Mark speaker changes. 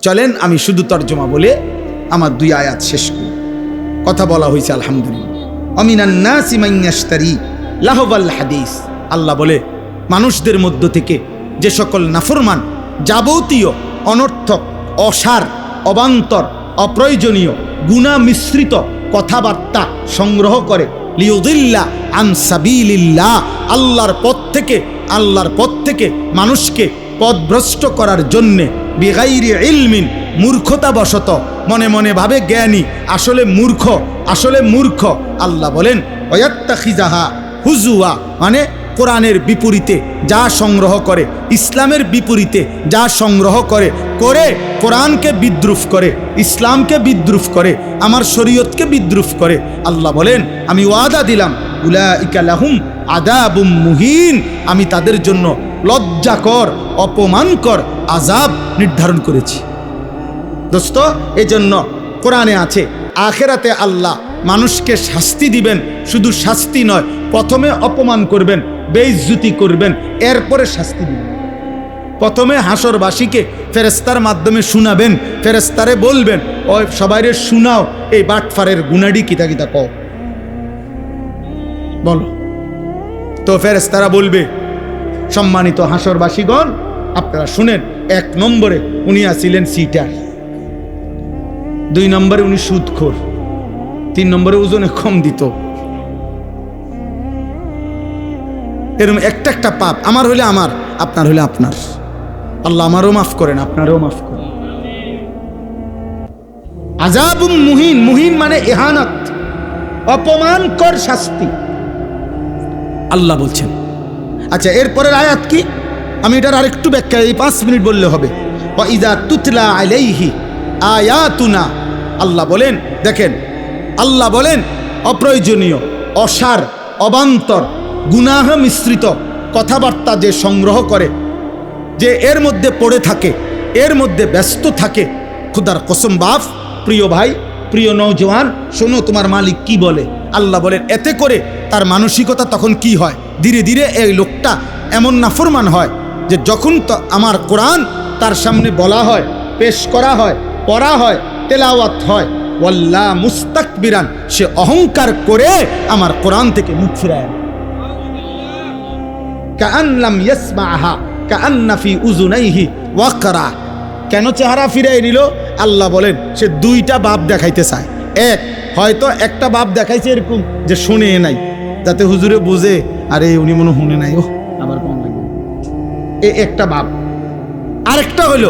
Speaker 1: চলেন আমি শুধু তর্জমা বলে আমার 2 আয়াত শেষ করি। কথা বলা হয়েছে আলহামদুলিল্লাহ। আমিনান নাসি মান ইয়াশতারি লাহওয়াল হাদিস, আল্লাহ বলে মানুষদের মধ্য থেকে যে সকল নাফরমান যাবতীয় অনর্থক, অসার, অবান্তর, অপ্রয়োজনীয়, গুনাহ মিশ্রিত কথাবার্তা সংগ্রহ করে, লিউদিল্লা আন সাবিলিল্লাহ, আল্লাহর পথ থেকে মানুষকে পথভ্রষ্ট করার জন্যে, বিগাইরি ইলমিন, মূর্খতাবশত, মনে মনে ভাবে জ্ঞানী, আসলে মূর্খ। আল্লাহ বলেন ওয়াত্তাখিজাহা হুজুয়া, মানে কোরআনের বিপরীতে যা সংগ্রহ করে, ইসলামের বিপরীতে যা সংগ্রহ করে কোরআনকে বিদ্রুপ করে, ইসলামকে বিদ্রুপ করে, আমার শরীয়তকে বিদ্রুপ করে। আল্লাহ বলেন আমি ওয়াদা দিলাম উলাইকা লাহুম আযাবুম মুহিন, আমি তাদের জন্য লজ্জাকর, অপমানকর আযাব নির্ধারণ করেছি। দোস্ত, এজন্য কোরআনে আছে আখিরাতে আল্লাহ মানুষকে শাস্তি দিবেন, শুধু শাস্তি নয়, প্রথমে অপমান করবেন, বেইজ্জতি করবেন, এরপরে শাস্তি দিবেন। প্রথমে হাসরবাসীকে ফেরেশতার মাধ্যমে শুনাবেন, ফেরেশতারে বলবেন ও সবাইরে শুনাও এই বাটফারের গুনাডি কিতা কিতা কও, বলো। তো ফেরেশতারা বলবে সম্মানিত হাসরবাসীগণ আপনারা শুনেন, 1 নম্বরে উনি আছিলেন সিটার, 2 নম্বরে উনি সুদখোর, 3 নম্বরে ওজনে কম দিত। এরকম একটা পাপ, আমার হইলে আমার, আপনার হইলে আপনার। আল্লাহ আমারও মাফ করেন, আপনারও মাফ করেন। আযাবুম মুহিন, মুহিন মানে ইহানাত, অপমানকর শাস্তি আল্লাহ বলছেন। আচ্ছা, এরপরের আয়াত কি? আমি এটার আরেকটু ব্যাখ্যা, এই 5 মিনিট বললে হবে। ওয়া ইযা তুতলা আলাইহি আয়াতুনা, আল্লাহ বলেন, দেখেন আল্লাহ বলেন অপ্রয়োজনীয়, অসার, অবান্তর, গুনাহ মিশ্রিত কথাবার্তা যে সংগ্রহ করে, যে এর মধ্যে পড়ে থাকে, এর মধ্যে ব্যস্ত থাকে, খুদার কসম বাপ, প্রিয় ভাই, প্রিয় নওজওয়ান, শোনো তোমার মালিক কি বলে। আল্লাহ বলেন এতে করে তার মানসিকতা তখন কি হয়, ধীরে ধীরে এই লোকটা এমন নাফরমান হয় যে যখন আমার কোরআন তার সামনে বলা হয়, পেশ করা হয়, পড়া হয়, তেলাওয়াত হয়, ওয়াল্লা মুস্তাকবিরান, সে অহংকার করে আমার কোরআন থেকে মুখ ফিরায়, কাআন লাম ইয়াসমাআহা কাআন্না ফি উযুনাইহি ওয়াকরা। কেন চেহারা ফিরাই নিল? আল্লাহ বলেন সে 2টা বাপ দেখাইতে চায়। হয়তো একটা বাপ দেখাইছে এরকম যে শুনে নাই, যাতে হুজুরে বুঝে আরে উনি মনে শুনে নাই, ও আবার কোন লাগবে, একটা বাপ। আরেকটা হইল